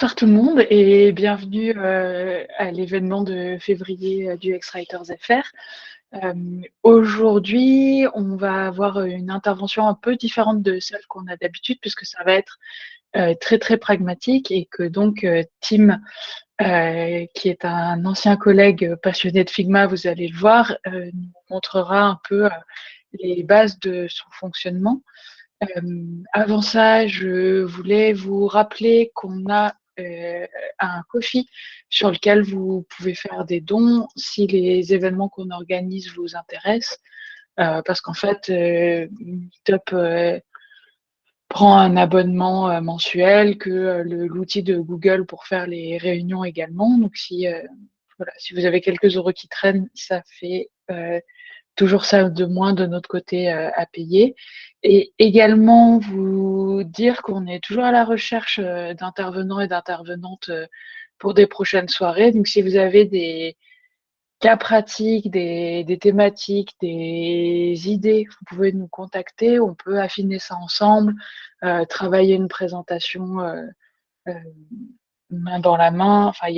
Bonsoir tout le monde et bienvenue à l'événement de février du X-Writers FR. Aujourd'hui, on va avoir une intervention un peu différente de celle qu'on a d'habitude puisque ça va être très très pragmatique et que donc Tim, qui est un ancien collègue passionné de Figma, vous allez le voir, nous montrera un peu les bases de son fonctionnement. Avant ça, je voulais vous rappeler qu'on a un Ko-fi sur lequel vous pouvez faire des dons si les événements qu'on organise vous intéressent. Parce qu'en fait, Meetup prend un abonnement mensuel, que l'outil de Google pour faire les réunions également. Donc voilà, si vous avez quelques euros qui traînent, ça fait toujours ça de moins de notre côté à payer. Et également vous dire qu'on est toujours à la recherche d'intervenants et d'intervenantes pour des prochaines soirées. Donc si vous avez des cas pratiques, des thématiques, des idées, vous pouvez nous contacter. On peut affiner ça ensemble, travailler une présentation euh, main dans la main. Enfin,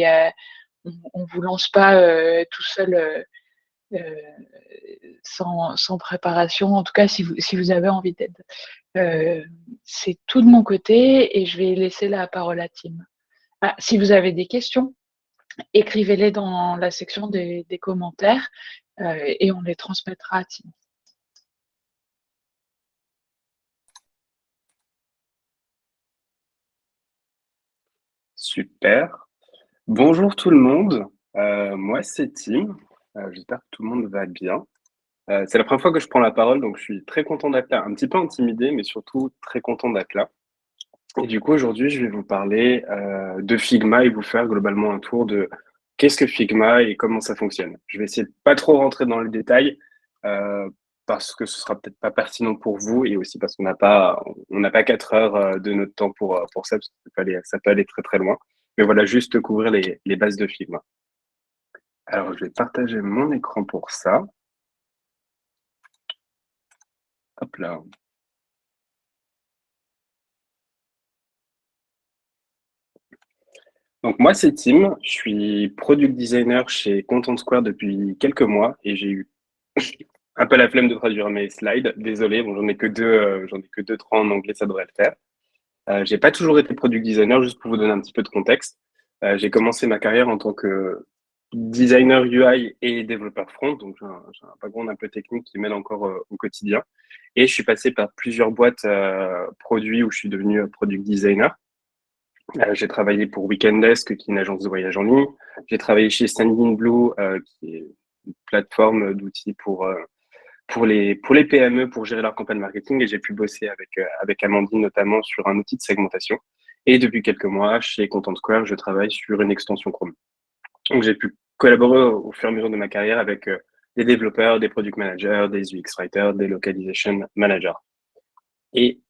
on vous lance pas tout seul euh, sans préparation. En tout cas, si vous avez envie d'aide. C'est tout de mon côté et je vais laisser la parole à Tim. Ah, si vous avez des questions, écrivez-les dans la section des commentaires et on les transmettra à Tim. Super. Bonjour tout le monde. Moi, c'est Tim. J'espère que tout le monde va bien. C'est la première fois que je prends la parole, donc je suis très content d'être là. Un petit peu intimidé, mais surtout très content d'être là. Et du coup, aujourd'hui, je vais vous parler de Figma et vous faire globalement un tour de qu'est-ce que Figma et comment ça fonctionne. Je vais essayer de pas trop rentrer dans le détail euh, parce que ce sera peut-être pas pertinent pour vous et aussi parce qu'on n'a pas 4 heures de notre temps pour ça, parce que ça peut aller très très loin. Mais voilà, juste couvrir les bases de Figma. Alors, je vais partager mon écran pour ça. Hop là. Donc moi, c'est Tim. Je suis product designer chez Content Square depuis quelques mois et j'ai eu un peu la flemme de traduire mes slides. Désolé, bon, j'en ai que deux, trois en anglais, ça devrait le faire. J'ai pas toujours été product designer, juste pour vous donner un petit peu de contexte. J'ai commencé ma carrière en tant que designer UI et développeur front, donc j'ai un background un peu technique qui m'aide encore au quotidien. Et je suis passé par plusieurs boîtes produits où je suis devenu product designer. J'ai travaillé pour Weekendesk, qui est une agence de voyage en ligne. J'ai travaillé chez Standing Blue, qui est une plateforme d'outils pour les PME pour gérer leur campagne marketing. Et j'ai pu bosser avec Amandine notamment sur un outil de segmentation. Et depuis quelques mois, chez Content Square, je travaille sur une extension Chrome. Donc j'ai pu collaborer au fur et à mesure de ma carrière avec des développeurs, des product managers, des UX writers, des localization managers. Et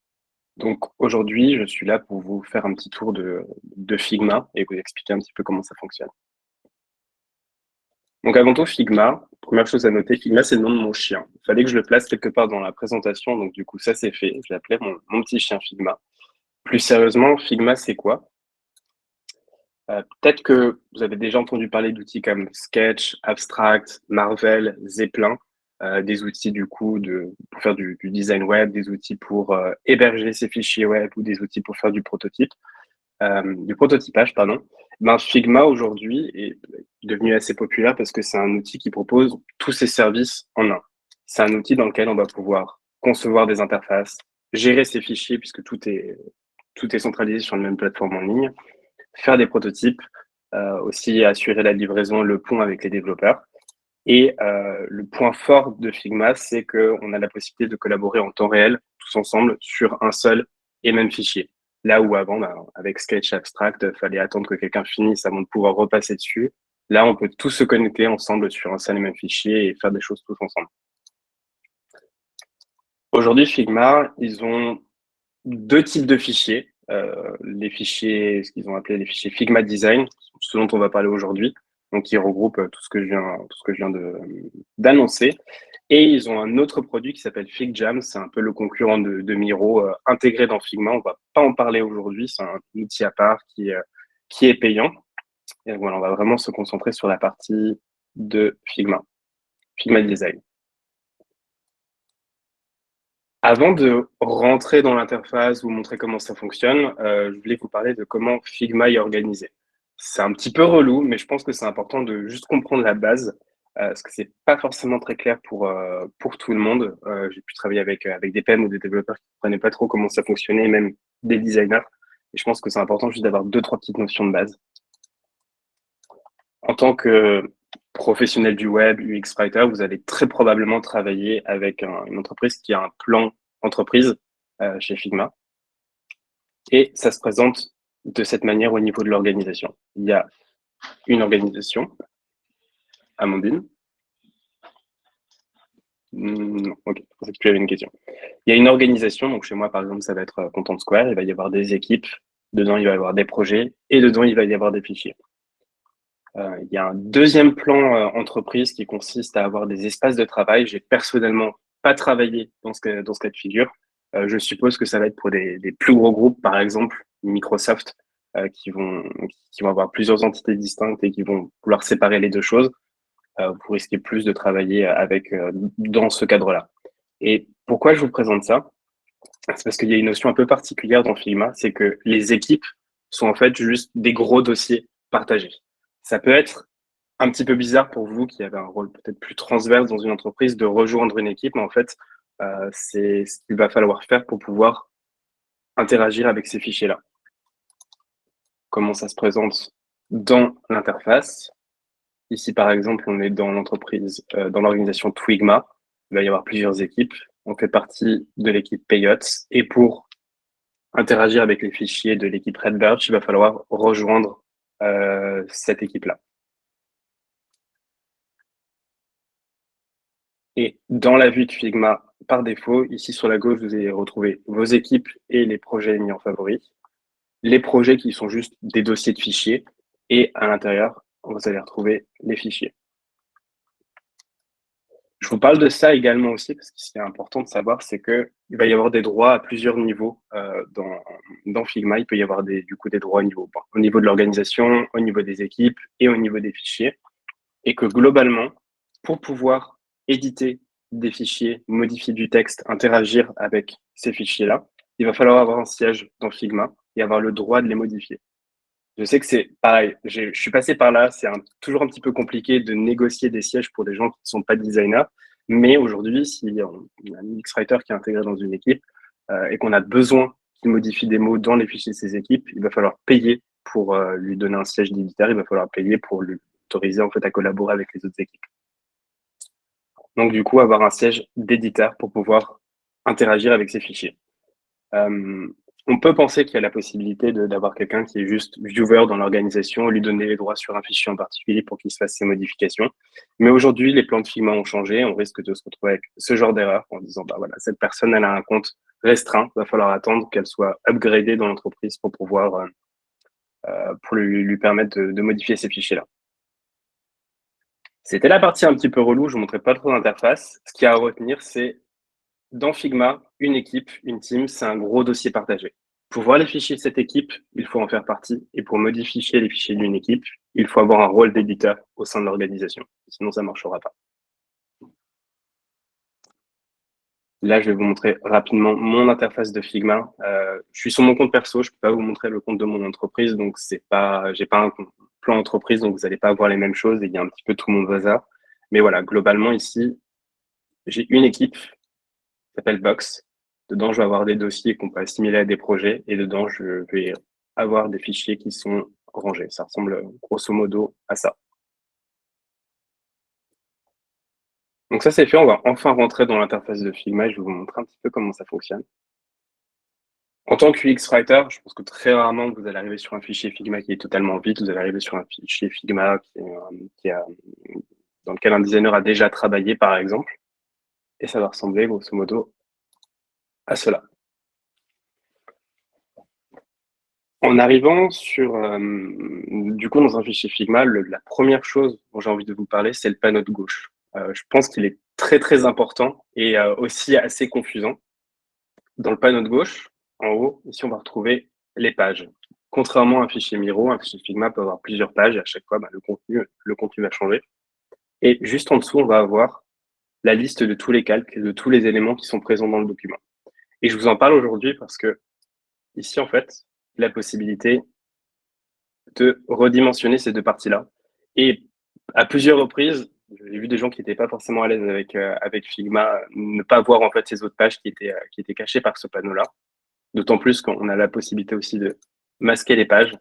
donc aujourd'hui, je suis là pour vous faire un petit tour de Figma et vous expliquer un petit peu comment ça fonctionne. Donc avant tout, Figma, première chose à noter, Figma, c'est le nom de mon chien. Il fallait que je le place quelque part dans la présentation, donc du coup, ça c'est fait. Je l'appelais mon petit chien Figma. Plus sérieusement, Figma, c'est quoi? Peut-être que vous avez déjà entendu parler d'outils comme Sketch, Abstract, Marvel, Zeppelin, des outils du coup pour faire du design web, des outils pour héberger ces fichiers web ou des outils pour faire du prototypage, pardon. Ben, Figma aujourd'hui est devenu assez populaire parce que c'est un outil qui propose tous ces services en un. C'est un outil dans lequel on va pouvoir concevoir des interfaces, gérer ces fichiers puisque tout est centralisé sur une même plateforme en ligne, faire des prototypes, aussi assurer la livraison, le pont avec les développeurs. Et le point fort de Figma, c'est qu'on a la possibilité de collaborer en temps réel, tous ensemble, sur un seul et même fichier. Là où avant, ben, avec Sketch Abstract, il fallait attendre que quelqu'un finisse avant de pouvoir repasser dessus. Là, on peut tous se connecter ensemble sur un seul et même fichier et faire des choses tous ensemble. Aujourd'hui, Figma, ils ont deux types de fichiers. Les fichiers, ce qu'ils ont appelé les fichiers Figma Design, ce dont on va parler aujourd'hui, donc qui regroupe tout ce que je viens d'annoncer. Et ils ont un autre produit qui s'appelle FigJam, c'est un peu le concurrent de Miro, intégré dans Figma. On va pas en parler aujourd'hui, c'est un outil à part qui est payant. Et voilà, on va vraiment se concentrer sur la partie de Figma Design. Avant de rentrer dans l'interface, vous montrer comment ça fonctionne, je voulais vous parler de comment Figma est organisé. C'est un petit peu relou, mais je pense que c'est important de juste comprendre la base, parce que c'est pas forcément très clair pour tout le monde. J'ai pu travailler avec des PM ou des développeurs qui ne comprenaient pas trop comment ça fonctionnait, même des designers. Et je pense que c'est important juste d'avoir 2-3 petites notions de base. En tant que professionnel du web, UX Writer, vous allez très probablement travailler avec une entreprise qui a un plan entreprise chez Figma. Et ça se présente de cette manière au niveau de l'organisation. Il y a une organisation, Amandine. Ok, je pensais que tu avais une question. Il y a une organisation, donc chez moi par exemple ça va être Content Square, il va y avoir des équipes, dedans il va y avoir des projets et dedans il va y avoir des fichiers. Il y a un deuxième plan entreprise qui consiste à avoir des espaces de travail. J'ai personnellement pas travaillé dans ce cas de figure. Je suppose que ça va être pour des plus gros groupes, par exemple Microsoft, qui vont avoir plusieurs entités distinctes et qui vont vouloir séparer les deux choses. Vous risquez plus de travailler avec dans ce cadre-là. Et pourquoi je vous présente ça? C'est parce qu'il y a une notion un peu particulière dans Figma, c'est que les équipes sont en fait juste des gros dossiers partagés. Ça peut être un petit peu bizarre pour vous qui avez un rôle peut-être plus transverse dans une entreprise de rejoindre une équipe, mais en fait, c'est ce qu'il va falloir faire pour pouvoir interagir avec ces fichiers-là. Comment ça se présente dans l'interface? Ici, par exemple, on est dans l'entreprise, dans l'organisation Twigma. Il va y avoir plusieurs équipes. On fait partie de l'équipe Payots. Et pour interagir avec les fichiers de l'équipe Redbirch, il va falloir rejoindre cette équipe-là. Et dans la vue de Figma, par défaut, ici sur la gauche, vous allez retrouver vos équipes et les projets mis en favori. Les projets qui sont juste des dossiers de fichiers. Et à l'intérieur, vous allez retrouver les fichiers. Je vous parle de ça également aussi, parce que ce qui est important de savoir, c'est qu'il va y avoir des droits à plusieurs niveaux dans Figma. Il peut y avoir du coup des droits au niveau de l'organisation, au niveau des équipes et au niveau des fichiers. Et que globalement, pour pouvoir éditer des fichiers, modifier du texte, interagir avec ces fichiers-là, il va falloir avoir un siège dans Figma et avoir le droit de les modifier. Je sais que c'est pareil, je suis passé par là, c'est toujours un petit peu compliqué de négocier des sièges pour des gens qui ne sont pas designers, mais aujourd'hui, si on a un UX Writer qui est intégré dans une équipe et qu'on a besoin qu'il modifie des mots dans les fichiers de ses équipes, il va falloir payer pour lui donner un siège d'éditeur, il va falloir payer pour lui autoriser en fait à collaborer avec les autres équipes. Donc du coup, avoir un siège d'éditeur pour pouvoir interagir avec ces fichiers. On peut penser qu'il y a la possibilité d'avoir quelqu'un qui est juste viewer dans l'organisation et lui donner les droits sur un fichier en particulier pour qu'il se fasse ses modifications. Mais aujourd'hui, les plans de Figma ont changé. On risque de se retrouver avec ce genre d'erreur en disant, bah voilà, cette personne, elle a un compte restreint. Il va falloir attendre qu'elle soit upgradée dans l'entreprise pour pouvoir, pour lui permettre de modifier ces fichiers-là. C'était la partie un petit peu relou. Je vous montrais pas trop d'interface. Ce qu'il y a à retenir, c'est dans Figma, une équipe, une team, c'est un gros dossier partagé. Pour voir les fichiers de cette équipe, il faut en faire partie. Et pour modifier les fichiers d'une équipe, il faut avoir un rôle d'éditeur au sein de l'organisation. Sinon, ça ne marchera pas. Là, je vais vous montrer rapidement mon interface de Figma. Je suis sur mon compte perso, je ne peux pas vous montrer le compte de mon entreprise, donc j'ai pas un plan entreprise, donc vous n'allez pas avoir les mêmes choses et il y a un petit peu tout mon bazar. Mais voilà, globalement ici, j'ai une équipe qui s'appelle Box. Dedans, je vais avoir des dossiers qu'on peut assimiler à des projets et dedans, je vais avoir des fichiers qui sont rangés. Ça ressemble grosso modo à ça. Donc ça, c'est fait. On va enfin rentrer dans l'interface de Figma. Je vais vous montrer un petit peu comment ça fonctionne. En tant que UX Writer, je pense que très rarement vous allez arriver sur un fichier Figma qui est totalement vide. Vous allez arriver sur un fichier Figma dans lequel un designer a déjà travaillé, par exemple. Et ça va ressembler grosso modo à cela. En arrivant du coup, dans un fichier Figma, la première chose dont j'ai envie de vous parler, c'est le panneau de gauche. Je pense qu'il est très, très important et aussi assez confusant. Dans le panneau de gauche, en haut, ici, on va retrouver les pages. contrairement à un fichier Miro, un fichier Figma peut avoir plusieurs pages et à chaque fois, le contenu va changer. Et juste en dessous, on va avoir la liste de tous les calques, de tous les éléments qui sont présents dans le document. Et je vous en parle aujourd'hui parce que ici, en fait, la possibilité de redimensionner ces deux parties-là. Et à plusieurs reprises, j'ai vu des gens qui n'étaient pas forcément à l'aise avec Figma ne pas voir en fait ces autres pages qui étaient cachées par ce panneau-là. D'autant plus qu'on a la possibilité aussi de masquer les pages.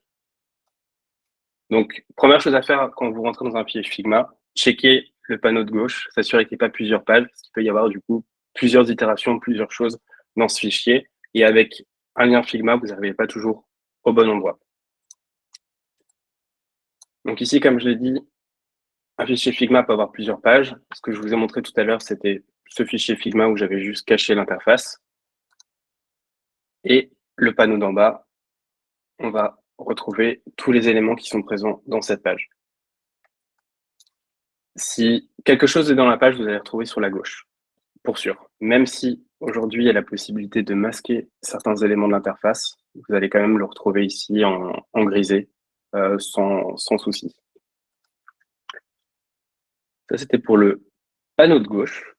Donc, première chose à faire quand vous rentrez dans un fichier Figma, checker le panneau de gauche, s'assurer qu'il n'y ait pas plusieurs pages, parce qu'il peut y avoir du coup plusieurs itérations, plusieurs choses dans ce fichier. Et avec un lien Figma, vous n'arrivez pas toujours au bon endroit. Donc ici, comme je l'ai dit, un fichier Figma peut avoir plusieurs pages. Ce que je vous ai montré tout à l'heure, c'était ce fichier Figma où j'avais juste caché l'interface. Et le panneau d'en bas, on va retrouver tous les éléments qui sont présents dans cette page. Si quelque chose est dans la page, vous allez retrouver sur la gauche, pour sûr. Même si aujourd'hui, il y a la possibilité de masquer certains éléments de l'interface, vous allez quand même le retrouver ici en grisé, sans souci. Ça, c'était pour le panneau de gauche.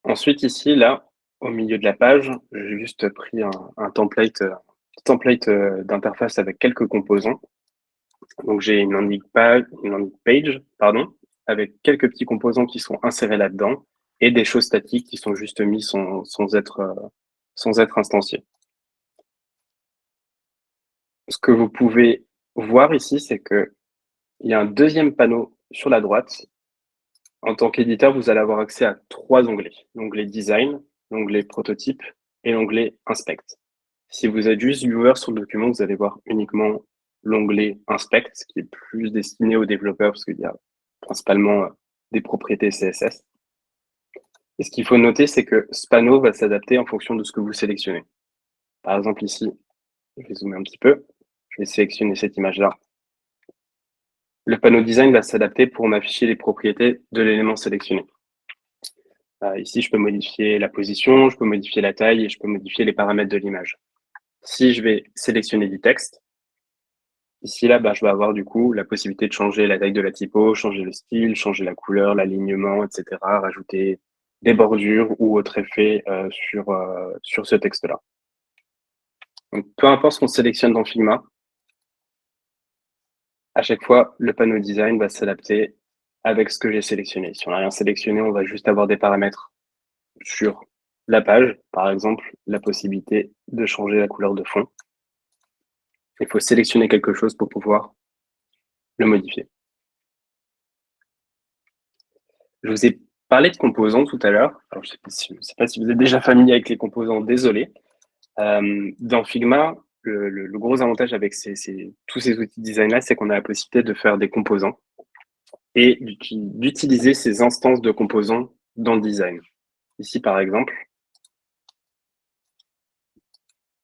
Ensuite, ici, là, au milieu de la page, j'ai juste pris un template, d'interface avec quelques composants. Donc, j'ai une landing page, pardon, avec quelques petits composants qui sont insérés là-dedans et des choses statiques qui sont juste mis sans être instanciés. Ce que vous pouvez voir ici, c'est que il y a un deuxième panneau sur la droite. En tant qu'éditeur, vous allez avoir accès à 3 onglets. L'onglet Design, l'onglet Prototype et l'onglet Inspect. Si vous êtes juste viewer sur le document, vous allez voir uniquement l'onglet Inspect, qui est plus destiné aux développeurs parce qu'il y a principalement des propriétés CSS. Et ce qu'il faut noter, c'est que ce panneau va s'adapter en fonction de ce que vous sélectionnez. Par exemple, ici, je vais zoomer un petit peu. Je vais sélectionner cette image-là. Le panneau design va s'adapter pour m'afficher les propriétés de l'élément sélectionné. Ici, je peux modifier la position, je peux modifier la taille et je peux modifier les paramètres de l'image. Si je vais sélectionner du texte, ici, là, je vais avoir du coup la possibilité de changer la taille de la typo, changer le style, changer la couleur, l'alignement, etc., rajouter des bordures ou autres effets sur ce texte-là. Donc, peu importe ce qu'on sélectionne dans Figma, à chaque fois, le panneau design va s'adapter avec ce que j'ai sélectionné. Si on n'a rien sélectionné, on va juste avoir des paramètres sur la page, par exemple, la possibilité de changer la couleur de fond. Il faut sélectionner quelque chose pour pouvoir le modifier. Je vous ai parlé de composants tout à l'heure. Alors, je ne sais pas si vous êtes déjà familier avec les composants, désolé. Dans Figma, le gros avantage avec tous ces outils de design-là, c'est qu'on a la possibilité de faire des composants et d'utiliser ces instances de composants dans le design. Ici, par exemple,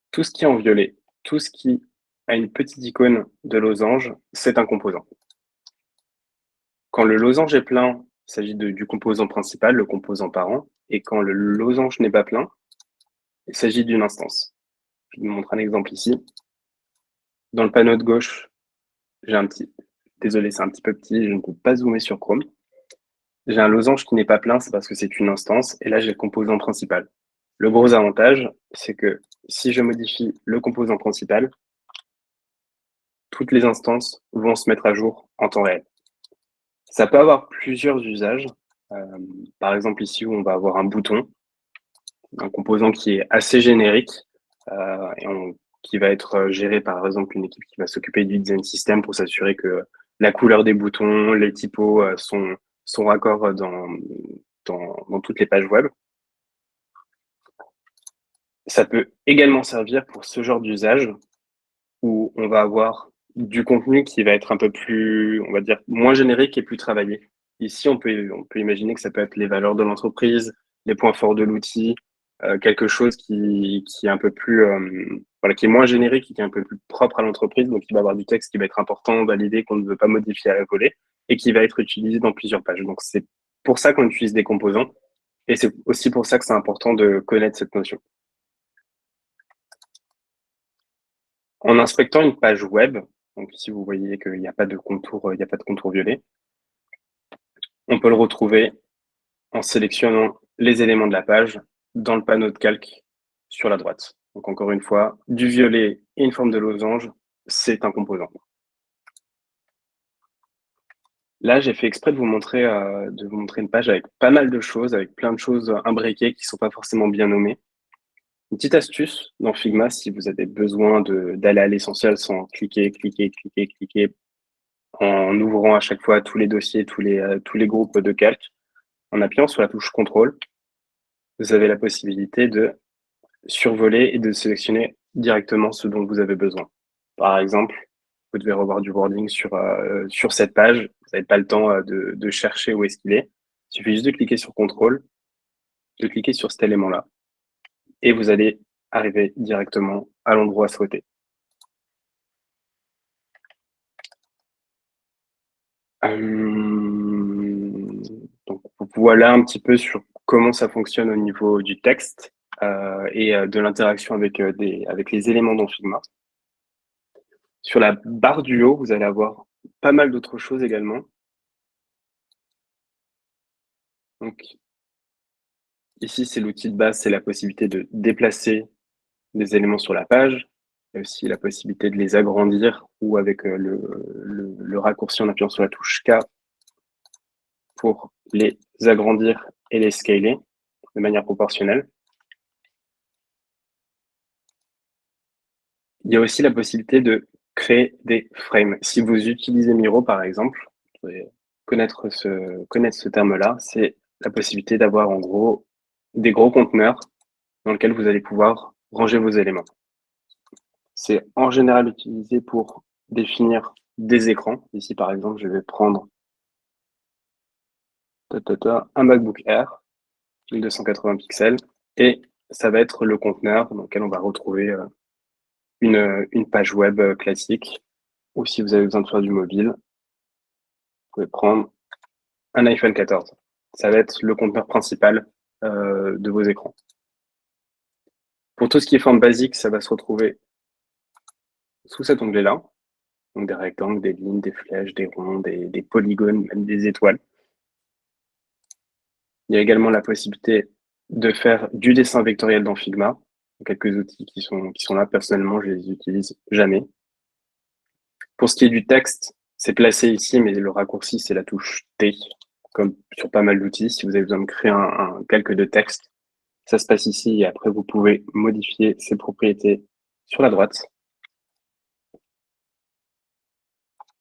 tout ce qui est en violet, tout ce qui a une petite icône de losange, c'est un composant. Quand le losange est plein, il s'agit du composant principal, le composant parent, et quand le losange n'est pas plein, il s'agit d'une instance. Je vous montre un exemple ici. Dans le panneau de gauche, désolé, c'est un petit peu petit, je ne peux pas zoomer sur Chrome. J'ai un losange qui n'est pas plein, c'est parce que c'est une instance, et là j'ai le composant principal. Le gros avantage, c'est que si je modifie le composant principal, toutes les instances vont se mettre à jour en temps réel. Ça peut avoir plusieurs usages. Par exemple, ici où on va avoir un bouton, un composant qui est assez générique qui va être géré par exemple une équipe qui va s'occuper du design system pour s'assurer que la couleur des boutons, les typos sont raccords dans toutes les pages web. Ça peut également servir pour ce genre d'usage où on va avoir du contenu qui va être un peu plus, on va dire, moins générique et plus travaillé. Ici, on peut imaginer que ça peut être les valeurs de l'entreprise, les points forts de l'outil, quelque chose qui est un peu plus, qui est moins générique et qui est un peu plus propre à l'entreprise, donc il va avoir du texte qui va être important, validé, qu'on ne veut pas modifier à la volée, et qui va être utilisé dans plusieurs pages. Donc c'est pour ça qu'on utilise des composants, et c'est aussi pour ça que c'est important de connaître cette notion. En inspectant une page web, donc ici vous voyez qu'il n'y a pas de contour, il n'y a pas de contour violet, on peut le retrouver en sélectionnant les éléments de la page dans le panneau de calque sur la droite. Donc encore une fois, du violet et une forme de losange, c'est un composant. Là, j'ai fait exprès de vous montrer une page avec pas mal de choses, avec plein de choses imbriquées qui ne sont pas forcément bien nommées. Une petite astuce dans Figma, si vous avez besoin d'aller à l'essentiel sans cliquer, en ouvrant à chaque fois tous les dossiers, tous les groupes de calque, en appuyant sur la touche contrôle, vous avez la possibilité de survoler et de sélectionner directement ce dont vous avez besoin. Par exemple, vous devez revoir du wording sur cette page, vous n'avez pas le temps de chercher où est-ce qu'il est. Il suffit juste de cliquer sur contrôle, de cliquer sur cet élément-là, et vous allez arriver directement à l'endroit souhaité. Donc voilà un petit peu sur comment ça fonctionne au niveau du texte et de l'interaction avec les éléments dans Figma. Sur la barre du haut, vous allez avoir pas mal d'autres choses également. Donc ici, c'est l'outil de base, c'est la possibilité de déplacer des éléments sur la page. Il y a aussi la possibilité de les agrandir ou avec le raccourci en appuyant sur la touche K pour les agrandir et les scaler de manière proportionnelle. Il y a aussi la possibilité de créer des frames. Si vous utilisez Miro, par exemple, vous pouvez connaître ce terme-là, c'est la possibilité d'avoir en gros des gros conteneurs dans lesquels vous allez pouvoir ranger vos éléments. C'est en général utilisé pour définir des écrans. Ici, par exemple, je vais prendre un MacBook Air, 1280 pixels, et ça va être le conteneur dans lequel on va retrouver une page web classique. Ou si vous avez besoin de faire du mobile, vous pouvez prendre un iPhone 14. Ça va être le conteneur principal de vos écrans. Pour tout ce qui est forme basique, ça va se retrouver sous cet onglet-là. Donc des rectangles, des lignes, des flèches, des ronds, des polygones, même des étoiles. Il y a également la possibilité de faire du dessin vectoriel dans Figma. Quelques outils qui sont là. Personnellement, je les utilise jamais. Pour ce qui est du texte, c'est placé ici, mais le raccourci, c'est la touche T, comme sur pas mal d'outils. Si vous avez besoin de créer un calque de texte, ça se passe ici et après, vous pouvez modifier ses propriétés sur la droite.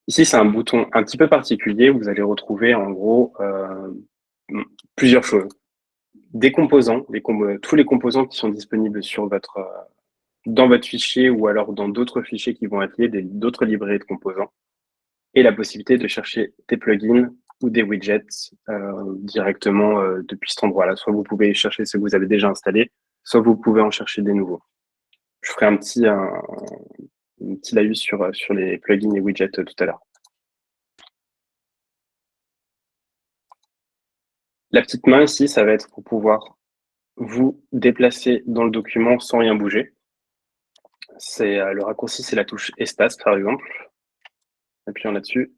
Ici, c'est un bouton un petit peu particulier où vous allez retrouver en gros plusieurs choses. Des composants, tous les composants qui sont disponibles dans votre fichier ou alors dans d'autres fichiers qui vont être liés, d'autres librairies de composants, et la possibilité de chercher des plugins ou des widgets directement depuis cet endroit-là. Soit vous pouvez chercher ceux que vous avez déjà installés, soit vous pouvez en chercher des nouveaux. Je ferai un petit laïus sur les plugins et widgets tout à l'heure. La petite main ici, ça va être pour pouvoir vous déplacer dans le document sans rien bouger. Le raccourci, c'est la touche Espace, par exemple. Appuyant là-dessus,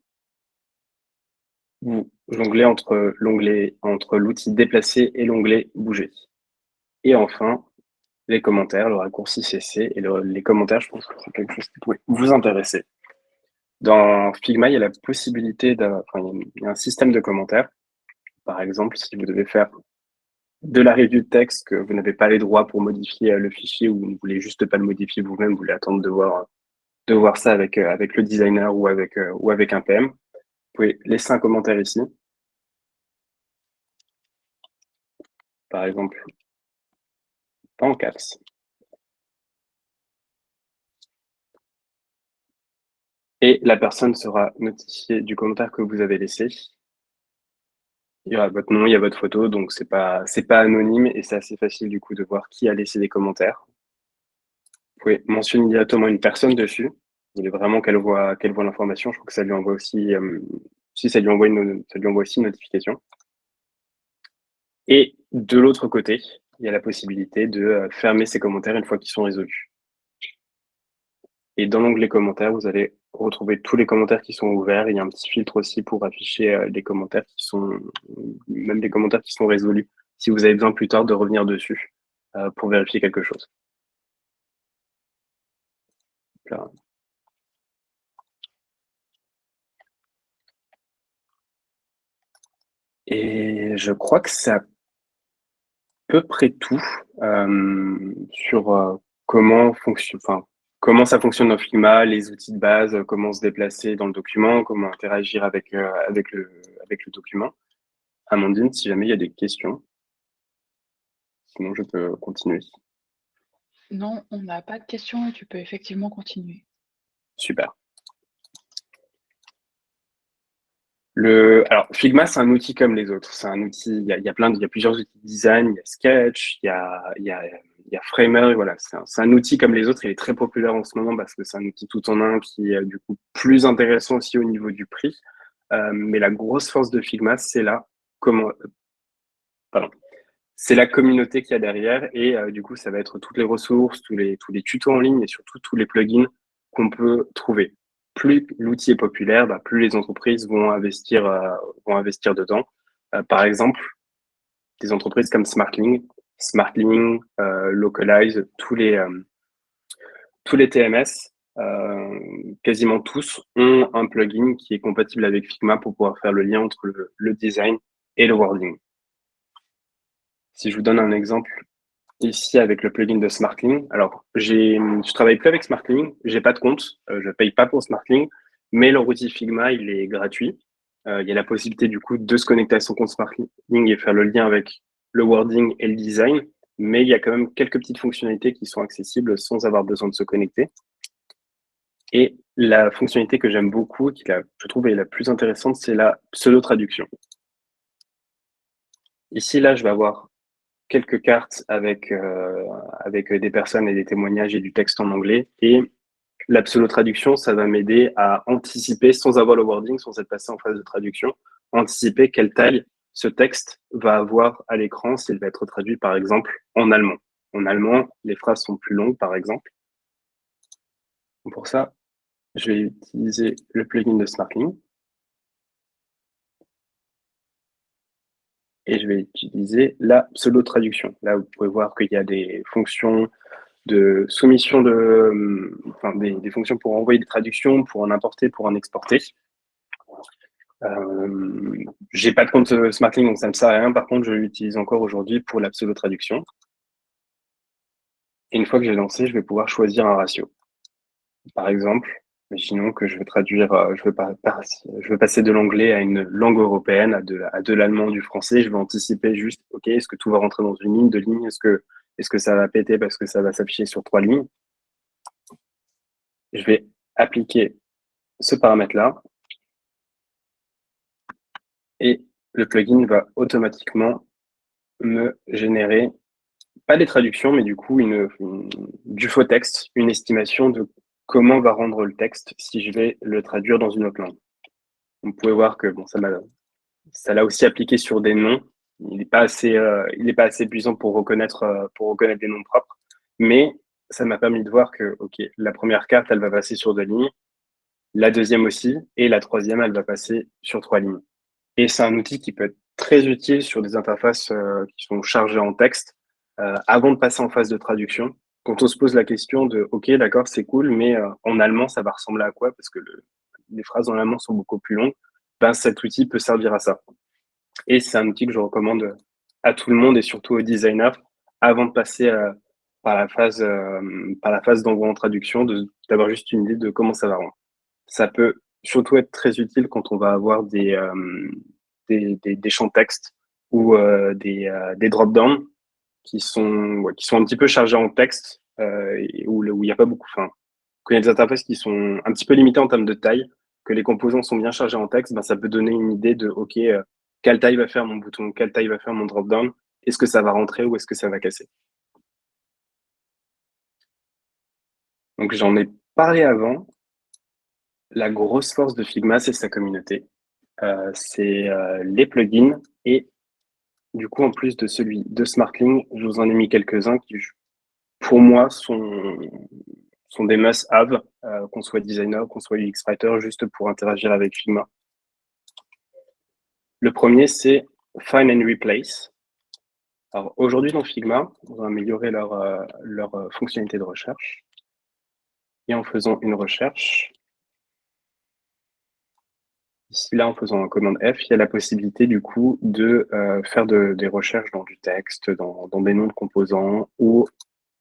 vous jonglez entre l'outil Déplacer et l'onglet Bouger. Et enfin, les commentaires, le raccourci CC. Et les commentaires, je pense que c'est quelque chose qui pourrait vous intéresser. Dans Figma, il y a la possibilité il y a un système de commentaires. Par exemple, si vous devez faire de la review de texte, que vous n'avez pas les droits pour modifier le fichier ou vous ne voulez juste pas le modifier vous-même, vous voulez attendre de voir ça avec le designer ou avec un PM. Vous pouvez laisser un commentaire ici. Par exemple, pas en caps. Et la personne sera notifiée du commentaire que vous avez laissé. Il y aura votre nom, il y a votre photo, donc c'est pas anonyme et c'est assez facile du coup de voir qui a laissé des commentaires. Vous pouvez mentionner directement une personne dessus. Vous voulez vraiment qu'elle voit l'information. Je crois que ça lui envoie aussi, si ça lui envoie aussi une notification. Et de l'autre côté, il y a la possibilité de fermer ces commentaires une fois qu'ils sont résolus. Et dans l'onglet commentaires, vous allez retrouver tous les commentaires qui sont ouverts. Il y a un petit filtre aussi pour afficher les commentaires même les commentaires qui sont résolus, si vous avez besoin plus tard de revenir dessus pour vérifier quelque chose. Là. Et je crois que c'est à peu près tout sur comment ça fonctionne dans Figma, les outils de base, comment se déplacer dans le document, comment interagir avec le document. Amandine, si jamais il y a des questions, sinon je peux continuer. Non, on n'a pas de questions et tu peux effectivement continuer. Super. Alors, Figma, c'est un outil comme les autres. C'est un outil, il y a plusieurs outils de design, il y a Sketch, il y a Framer, voilà. C'est un outil comme les autres. Il est très populaire en ce moment parce que c'est un outil tout en un qui est du coup plus intéressant aussi au niveau du prix. Mais la grosse force de Figma, c'est la communauté qu'il y a derrière et du coup, ça va être toutes les ressources, tous les tutos en ligne et surtout tous les plugins qu'on peut trouver. Plus l'outil est populaire, plus les entreprises vont investir dedans. Par exemple, des entreprises comme Smartling, Localize, tous les TMS, quasiment tous ont un plugin qui est compatible avec Figma pour pouvoir faire le lien entre le design et le wording. Si je vous donne un exemple ici avec le plugin de Smartling. Alors, je travaille plus avec Smartling, j'ai pas de compte, je paye pas pour Smartling, mais leur outil Figma, il est gratuit. Il y a la possibilité du coup de se connecter à son compte Smartling et faire le lien avec le wording et le design, mais il y a quand même quelques petites fonctionnalités qui sont accessibles sans avoir besoin de se connecter. Et la fonctionnalité que j'aime beaucoup, je trouve est la plus intéressante, c'est la pseudo-traduction. Ici, là, je vais avoir quelques cartes avec des personnes et des témoignages et du texte en anglais. Et la pseudo-traduction, ça va m'aider à anticiper, sans avoir le wording, sans être passé en phase de traduction, anticiper quelle taille ce texte va avoir à l'écran s'il va être traduit, par exemple, en allemand. En allemand, les phrases sont plus longues, par exemple. Pour ça, je vais utiliser le plugin de Smartling. Et je vais utiliser la pseudo-traduction. Là, vous pouvez voir qu'il y a des fonctions de soumission des fonctions pour envoyer des traductions, pour en importer, pour en exporter. J'ai pas de compte Smartling, donc ça ne me sert à rien. Par contre, je l'utilise encore aujourd'hui pour la pseudo-traduction. Et une fois que j'ai lancé, je vais pouvoir choisir un ratio. Par exemple, imaginons que je veux traduire, je veux passer de l'anglais à une langue européenne, à de l'allemand, du français. Je vais anticiper juste, OK, est-ce que tout va rentrer dans une ligne, deux lignes? Est-ce que ça va péter parce que ça va s'afficher sur 3 lignes? Je vais appliquer ce paramètre-là et le plugin va automatiquement me générer, pas des traductions, mais du coup, du faux texte, une estimation de comment va rendre le texte si je vais le traduire dans une autre langue. Vous pouvez voir que bon, ça l'a aussi appliqué sur des noms. Il n'est pas assez puissant pour reconnaître des noms propres, mais ça m'a permis de voir que, OK, la première carte, elle va passer sur 2 lignes, la deuxième aussi, et la troisième, elle va passer sur 3 lignes. Et c'est un outil qui peut être très utile sur des interfaces qui sont chargées en texte avant de passer en phase de traduction. Quand on se pose la question de OK, d'accord, c'est cool, mais en allemand, ça va ressembler à quoi? Parce que les phrases en allemand sont beaucoup plus longues. Ben, cet outil peut servir à ça. Et c'est un outil que je recommande à tout le monde et surtout aux designers avant de passer par la phase d'envoi en traduction, d'avoir juste une idée de comment ça va rendre. Ça peut surtout être très utile quand on va avoir des champs texte ou des drop-downs qui sont un petit peu chargés en texte et où il n'y a pas beaucoup. Enfin, quand il y a des interfaces qui sont un petit peu limitées en termes de taille, que les composants sont bien chargés en texte, ben, ça peut donner une idée de OK, quelle taille va faire mon bouton, quelle taille va faire mon drop-down, est-ce que ça va rentrer ou est-ce que ça va casser. Donc j'en ai parlé avant. La grosse force de Figma, c'est sa communauté. C'est les plugins et du coup, en plus de celui de Smartling, je vous en ai mis quelques-uns qui, pour moi, sont des must-have, qu'on soit designer, qu'on soit UX writer, juste pour interagir avec Figma. Le premier, c'est Find and Replace. Alors aujourd'hui dans Figma, on va améliorer leur fonctionnalité de recherche. Et en faisant une recherche, ici là en faisant un commande F, il y a la possibilité du coup de faire des recherches dans du texte, dans des noms de composants, ou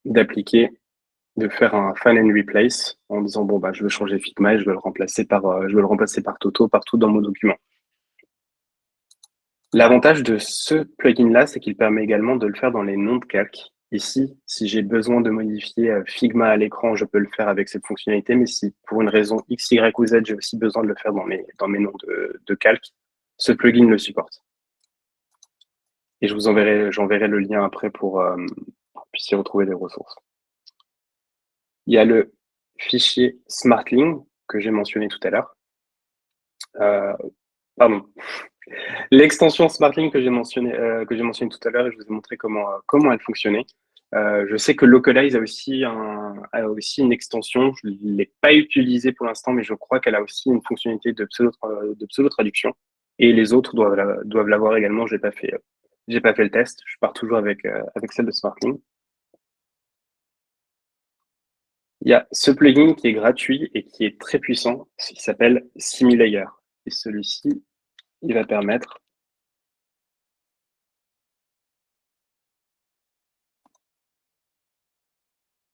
de faire un find and replace en disant bon bah je veux changer Figma et je veux le remplacer par Toto partout dans mon document. L'avantage de ce plugin-là, c'est qu'il permet également de le faire dans les noms de calque. Ici, si j'ai besoin de modifier Figma à l'écran, je peux le faire avec cette fonctionnalité, mais si pour une raison X, Y ou Z, j'ai aussi besoin de le faire dans mes noms de calque, ce plugin le supporte. Et j'enverrai le lien après pour que vous puissiez retrouver des ressources. Il y a le fichier Smartling que j'ai mentionné tout à l'heure. Pardon. L'extension Smartling que j'ai mentionné tout à l'heure et je vous ai montré comment elle fonctionnait. Je sais que Localize a aussi une extension. Je ne l'ai pas utilisée pour l'instant, mais je crois qu'elle a aussi une fonctionnalité de pseudo-traduction. Et les autres doivent l'avoir également. J'ai pas fait le test. Je pars toujours avec celle de Smartling. Il y a ce plugin qui est gratuit et qui est très puissant, qui s'appelle Simulayer. Et celui-ci, il va permettre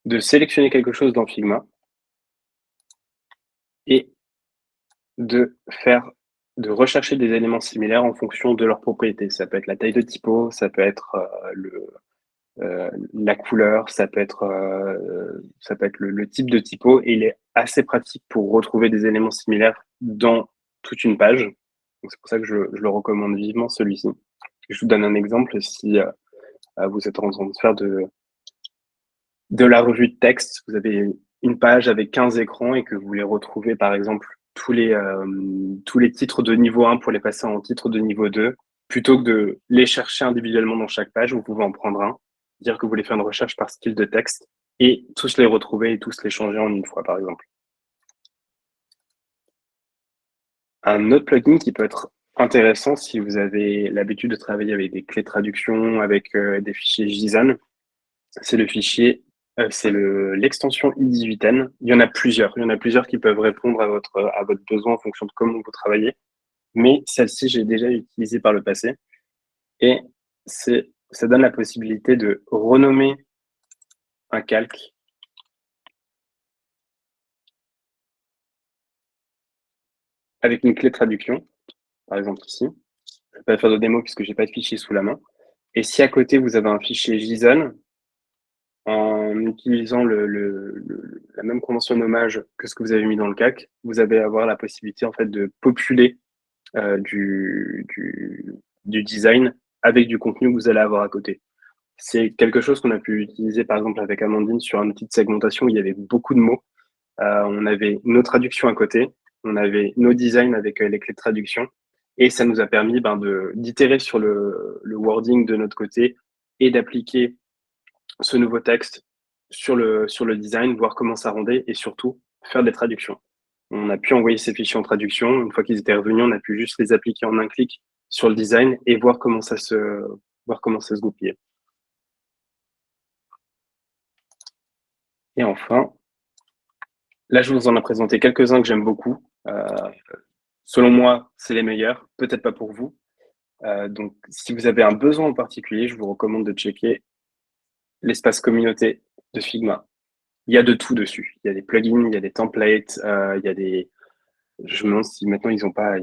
de sélectionner quelque chose dans Figma et de rechercher des éléments similaires en fonction de leurs propriétés. Ça peut être la taille de typo, ça peut être la couleur, ça peut être le type de typo, et il est assez pratique pour retrouver des éléments similaires dans toute une page. C'est pour ça que je le recommande vivement, celui-ci. Je vous donne un exemple. Si vous êtes en train de faire de la revue de texte, vous avez une page avec 15 écrans et que vous voulez retrouver, par exemple, tous les titres de niveau 1 pour les passer en titres de niveau 2, plutôt que de les chercher individuellement dans chaque page, vous pouvez en prendre un, dire que vous voulez faire une recherche par style de texte et tous les retrouver et tous les changer en une fois, par exemple. Un autre plugin qui peut être intéressant si vous avez l'habitude de travailler avec des clés de traduction, avec des fichiers JSON, c'est l'extension i18n. Il y en a plusieurs. Il y en a plusieurs qui peuvent répondre à votre besoin en fonction de comment vous travaillez. Mais celle-ci, j'ai déjà utilisée par le passé. Et ça donne la possibilité de renommer un calque avec une clé de traduction. Par exemple ici. Je ne vais pas faire de démo puisque je n'ai pas de fichier sous la main. Et si à côté, vous avez un fichier JSON, en utilisant la même convention de nommage que ce que vous avez mis dans le calque, vous allez avoir la possibilité en fait de populer du design avec du contenu que vous allez avoir à côté. C'est quelque chose qu'on a pu utiliser par exemple avec Amandine sur un outil de segmentation où il y avait beaucoup de mots. On avait nos traductions à côté, on avait nos designs avec les clés de traduction et ça nous a permis d'itérer sur le wording de notre côté et d'appliquer ce nouveau texte sur le design, voir comment ça rendait et surtout faire des traductions. On a pu envoyer ces fichiers en traduction. Une fois qu'ils étaient revenus, on a pu juste les appliquer en un clic sur le design et voir comment ça se goupillait. Et enfin, là, je vous en ai présenté quelques-uns que j'aime beaucoup. Selon moi, c'est les meilleurs. Peut-être pas pour vous. Donc, si vous avez un besoin en particulier, je vous recommande de checker l'espace communauté de Figma. Il y a de tout dessus. Il y a des plugins, il y a des templates, il y a des. Je me demande si maintenant ils ont pas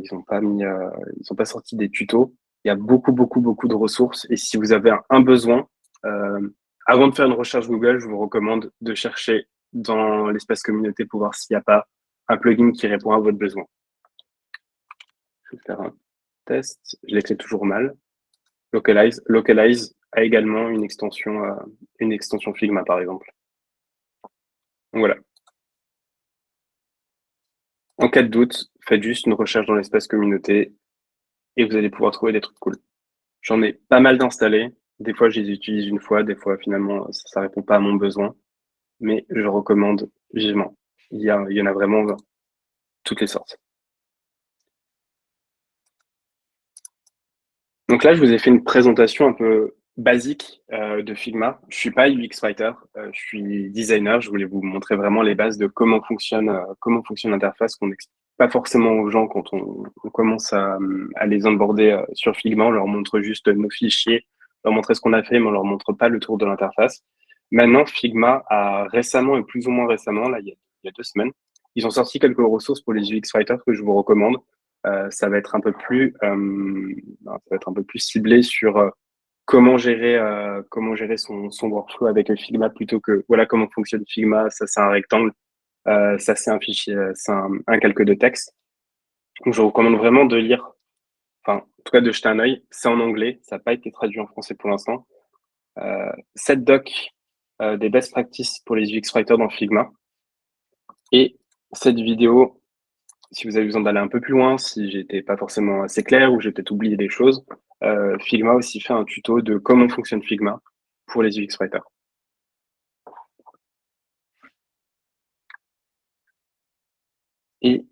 sorti des tutos. Il y a beaucoup, beaucoup, beaucoup de ressources. Et si vous avez un besoin, avant de faire une recherche Google, je vous recommande de chercher dans l'espace communauté pour voir s'il n'y a pas un plugin qui répond à votre besoin. Je vais faire un test. Je l'écris toujours mal. Localize. Localize a également une extension Figma, par exemple. Donc voilà. En cas de doute, faites juste une recherche dans l'espace communauté et vous allez pouvoir trouver des trucs cool. J'en ai pas mal d'installés. Des fois, je les utilise une fois. Des fois, finalement, ça répond pas à mon besoin. mais je recommande vivement. Il y en a vraiment toutes les sortes. Donc là, je vous ai fait une présentation un peu basique de Figma. Je suis pas UX writer, je suis designer. Je voulais vous montrer vraiment les bases de comment fonctionne l'interface, qu'on n'explique pas forcément aux gens quand on commence à les onboarder sur Figma. On leur montre juste nos fichiers, on leur montrer ce qu'on a fait, mais on leur montre pas le tour de l'interface. Maintenant, Figma a récemment, et plus ou moins récemment, là, il y a 2 semaines, ils ont sorti quelques ressources pour les UX writers que je vous recommande. Ça va être un peu plus, ça va être un peu plus ciblé sur comment gérer son workflow avec Figma plutôt que voilà comment fonctionne Figma. Ça c'est un rectangle, ça c'est un fichier, c'est un calque de texte. Donc je vous recommande vraiment de lire, enfin en tout cas de jeter un œil. C'est en anglais, ça n'a pas été traduit en français pour l'instant. Cette doc des best practices pour les UX writers dans Figma et cette vidéo si vous avez besoin d'aller un peu plus loin, si j'étais pas forcément assez clair ou j'ai peut-être oublié des choses, Figma aussi fait un tuto de comment fonctionne Figma pour les UX writers. Et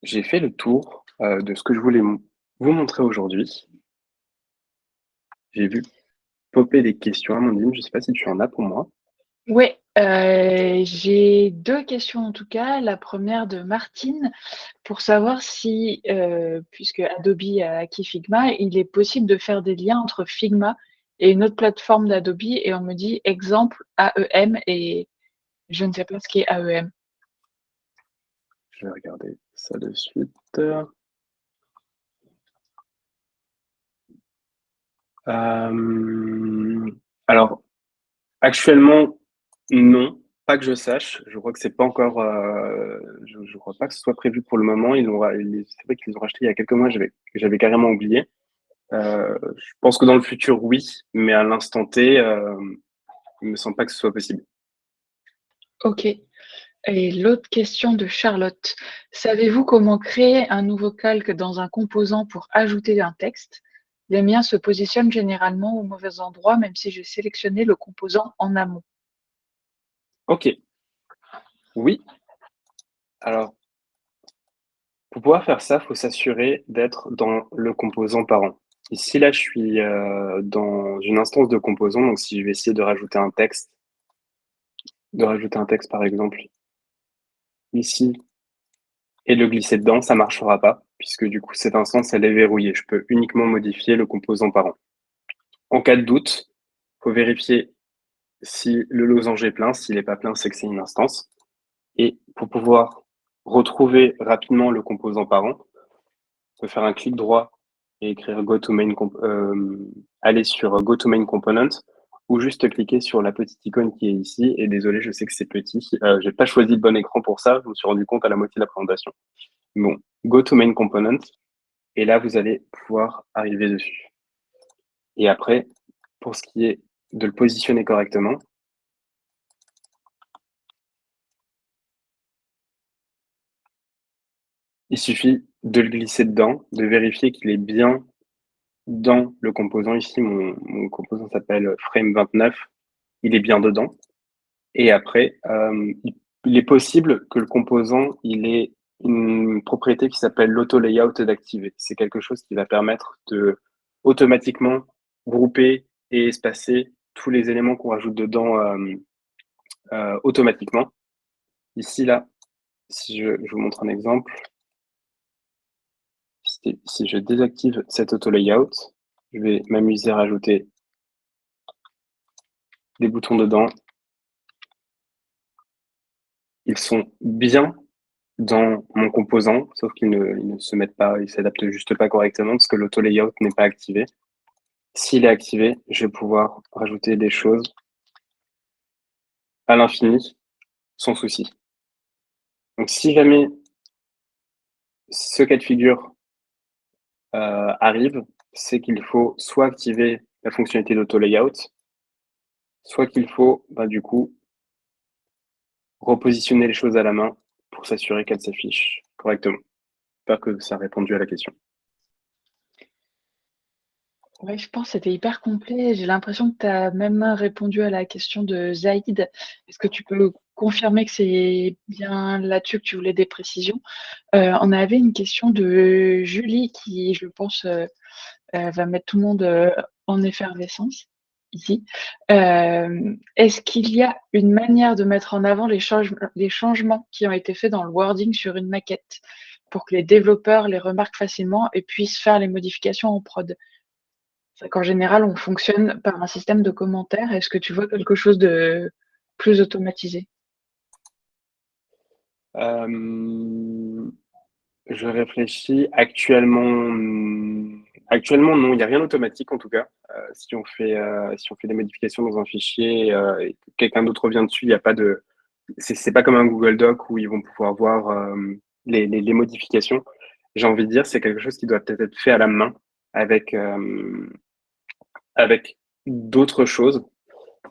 j'ai fait le tour de ce que je voulais vous montrer aujourd'hui. J'ai vu popper des questions, Amandine, je ne sais pas si tu en as pour moi. Oui, j'ai 2 questions en tout cas. La première de Martine pour savoir si, puisque Adobe a acquis Figma, il est possible de faire des liens entre Figma et une autre plateforme d'Adobe et on me dit exemple AEM et je ne sais pas ce qu'est AEM. Je vais regarder ça de suite. Alors, actuellement, non, pas que je sache. Je crois que c'est pas encore. Je crois pas que ce soit prévu pour le moment. C'est vrai qu'ils ont racheté il y a quelques mois. J'avais carrément oublié. Je pense que dans le futur, oui, mais à l'instant T, il me semble pas que ce soit possible. OK. Et l'autre question de Charlotte. Savez-vous comment créer un nouveau calque dans un composant pour ajouter un texte? Les miens se positionnent généralement au mauvais endroit, même si j'ai sélectionné le composant en amont. Ok, oui. Alors, pour pouvoir faire ça, il faut s'assurer d'être dans le composant parent. Ici, là, je suis dans une instance de composant. Donc, si je vais essayer de rajouter un texte, par exemple, ici, et le glisser dedans, ça marchera pas, puisque du coup, cette instance, elle est verrouillée. Je peux uniquement modifier le composant parent. En cas de doute, il faut vérifier si le losange est plein. S'il n'est pas plein, c'est que c'est une instance. Et pour pouvoir retrouver rapidement le composant parent, on peut faire un clic droit et écrire aller sur Go to Main Component ou juste cliquer sur la petite icône qui est ici. Et désolé, je sais que c'est petit. J'ai pas choisi le bon écran pour ça. Je me suis rendu compte à la moitié de la présentation. Bon, Go to Main Component. Et là, vous allez pouvoir arriver dessus. Et après, pour ce qui est de le positionner correctement, il suffit de le glisser dedans, de vérifier qu'il est bien dans le composant. Ici, mon composant s'appelle Frame29. Il est bien dedans. Et après, il est possible que le composant, il ait une propriété qui s'appelle l'auto-layout d'activer. C'est quelque chose qui va permettre de automatiquement grouper et espacer tous les éléments qu'on rajoute dedans automatiquement. Ici, là, si je vous montre un exemple, si je désactive cet auto-layout, je vais m'amuser à rajouter des boutons dedans. Ils sont bien dans mon composant, sauf qu'ils ne se mettent pas, ils s'adaptent juste pas correctement parce que l'auto-layout n'est pas activé. S'il est activé, je vais pouvoir rajouter des choses à l'infini sans souci. Donc si jamais ce cas de figure arrive, c'est qu'il faut soit activer la fonctionnalité d'auto-layout, soit qu'il faut du coup repositionner les choses à la main pour s'assurer qu'elles s'affichent correctement. J'espère que ça a répondu à la question. Ouais, je pense que c'était hyper complet. J'ai l'impression que tu as même répondu à la question de Zaïd. Est-ce que tu peux confirmer que c'est bien là-dessus que tu voulais des précisions? On avait une question de Julie qui, je pense, va mettre tout le monde en effervescence ici. Est-ce qu'il y a une manière de mettre en avant les changements qui ont été faits dans le wording sur une maquette pour que les développeurs les remarquent facilement et puissent faire les modifications en prod? C'est qu'en général, on fonctionne par un système de commentaires. Est-ce que tu vois quelque chose de plus automatisé? Euh, je réfléchis actuellement non, il n'y a rien d'automatique en tout cas. Si on fait des modifications dans un fichier et que quelqu'un d'autre revient dessus, il n'y a pas de, c'est pas comme un Google Doc où ils vont pouvoir voir les modifications. J'ai envie de dire, c'est quelque chose qui doit peut-être être fait à la main avec avec d'autres choses.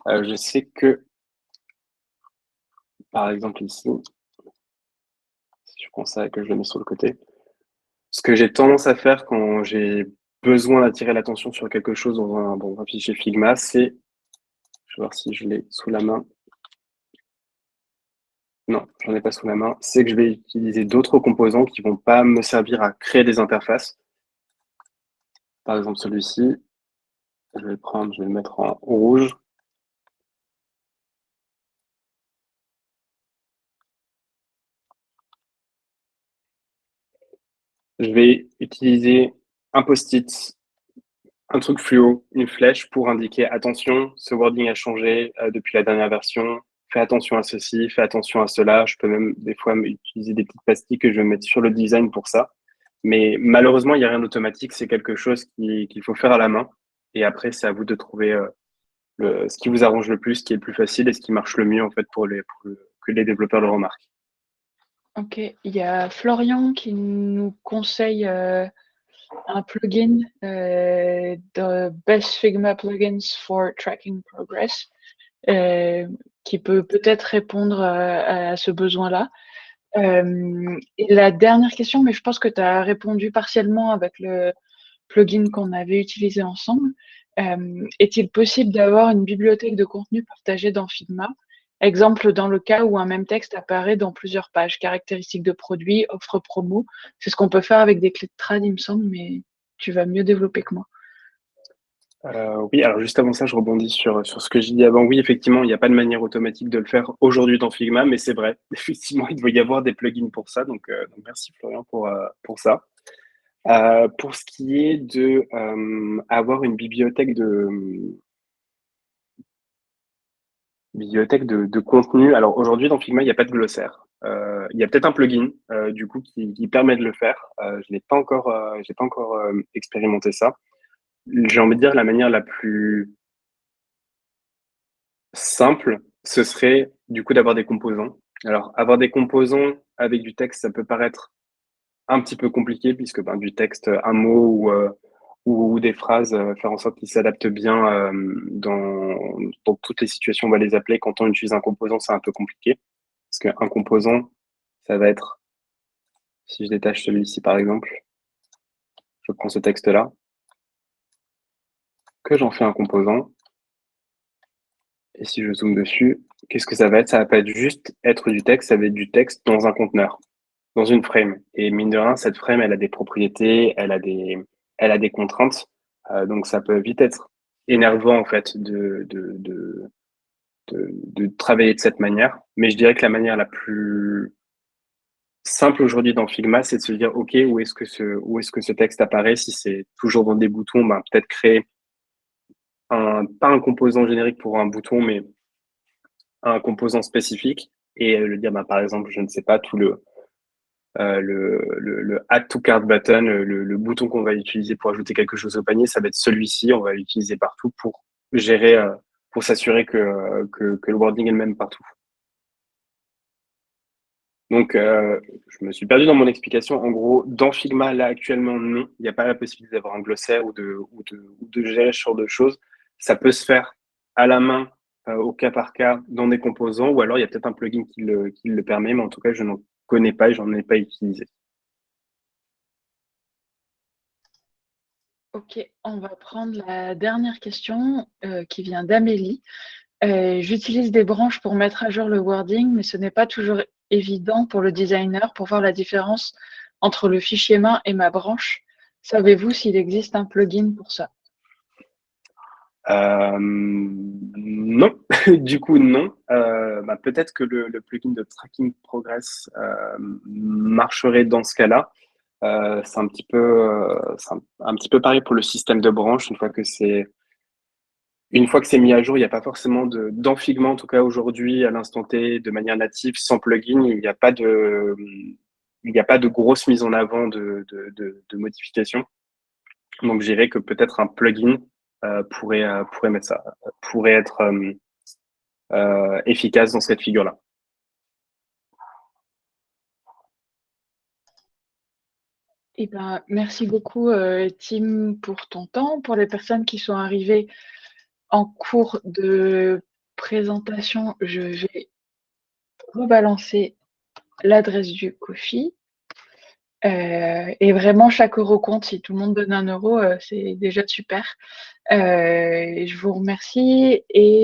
Je sais que, par exemple ici, si je prends ça et que je le mets sur le côté, ce que j'ai tendance à faire quand j'ai besoin d'attirer l'attention sur quelque chose dans un fichier Figma, c'est, je vais voir si je l'ai sous la main. Non, j'en ai pas sous la main. C'est que je vais utiliser d'autres composants qui vont pas me servir à créer des interfaces. Par exemple, celui-ci, je vais le prendre, je vais le mettre en rouge. Je vais utiliser un post-it, un truc fluo, une flèche pour indiquer attention, ce wording a changé depuis la dernière version. Fais attention à ceci, fais attention à cela. Je peux même des fois utiliser des petites pastilles que je vais mettre sur le design pour ça. Mais malheureusement, il n'y a rien d'automatique. C'est quelque chose qu'il faut faire à la main. Et après, c'est à vous de trouver ce qui vous arrange le plus, ce qui est le plus facile et ce qui marche le mieux en fait que les développeurs le remarquent. Ok, il y a Florian qui nous conseille un plugin de Best Figma Plugins for Tracking Progress euh, qui peut peut-être répondre à ce besoin-là. Et la dernière question, mais je pense que tu as répondu partiellement avec le plugin qu'on avait utilisé ensemble. Est-il possible d'avoir une bibliothèque de contenu partagée dans Figma? Exemple, dans le cas où un même texte apparaît dans plusieurs pages, caractéristiques de produits, offres promo. C'est ce qu'on peut faire avec des clés de trad, il me semble, mais tu vas mieux développer que moi. Oui, alors juste avant ça, je rebondis sur ce que j'ai dit avant. Oui, effectivement, il n'y a pas de manière automatique de le faire aujourd'hui dans Figma, mais c'est vrai. Effectivement, il doit y avoir des plugins pour ça. Donc merci Florian pour ça. Pour ce qui est de avoir une bibliothèque de contenu, alors aujourd'hui dans Figma, il n'y a pas de glossaire. Il y a peut-être un plugin du coup qui permet de le faire. J'ai pas encore expérimenté ça. J'ai envie de dire la manière la plus simple, ce serait du coup d'avoir des composants. Alors, avoir des composants avec du texte, ça peut paraître un petit peu compliqué puisque ben, du texte, un mot ou des phrases, faire en sorte qu'ils s'adaptent bien dans toutes les situations, on va les appeler. Quand on utilise un composant, c'est un peu compliqué parce qu'un composant, ça va être, si je détache celui-ci par exemple, je prends ce texte-là, que j'en fais un composant, et si je zoome dessus, qu'est-ce que ça va être? Ça va pas être juste être du texte, ça va être du texte dans un conteneur, dans une frame. Et mine de rien, cette frame, elle a des propriétés, elle a des contraintes. Donc ça peut vite être énervant en fait de travailler de cette manière. Mais je dirais que la manière la plus simple aujourd'hui dans Figma, c'est de se dire, OK, où est-ce que ce texte apparaît? Si c'est toujours dans des boutons, ben, peut-être créer pas un composant générique pour un bouton, mais un composant spécifique et le dire, ben, par exemple, je ne sais pas, tout le Add to Cart button, le bouton qu'on va utiliser pour ajouter quelque chose au panier, ça va être celui-ci. On va l'utiliser partout pour gérer, pour s'assurer que le wording est le même partout. Donc, je me suis perdu dans mon explication. En gros, dans Figma, là, actuellement, non, il n'y a pas la possibilité d'avoir un glossaire ou de gérer ce genre de choses. Ça peut se faire à la main, au cas par cas, dans des composants, ou alors il y a peut-être un plugin qui le permet, mais en tout cas, je n'en connais pas et j'en ai pas utilisé. Ok, on va prendre la dernière question qui vient d'Amélie. J'utilise des branches pour mettre à jour le wording, mais ce n'est pas toujours évident pour le designer pour voir la différence entre le fichier main et ma branche. Savez-vous s'il existe un plugin pour ça? Non, du coup non. Bah, peut-être que le plugin de tracking progress marcherait dans ce cas-là. C'est un petit peu, un petit peu pareil pour le système de branche. Une fois que c'est mis à jour, il n'y a pas forcément d'enfigement, en tout cas aujourd'hui, à l'instant T, de manière native, sans plugin. Il n'y a pas de grosse mise en avant de modifications. Donc, je dirais que peut-être un plugin pourrait mettre ça, pourrait être efficace dans cette figure-là. Eh ben, merci beaucoup, Tim, pour ton temps. Pour les personnes qui sont arrivées en cours de présentation, je vais rebalancer l'adresse du Kofi. Et vraiment, chaque euro compte. Si tout le monde donne 1 euro, c'est déjà super. Je vous remercie et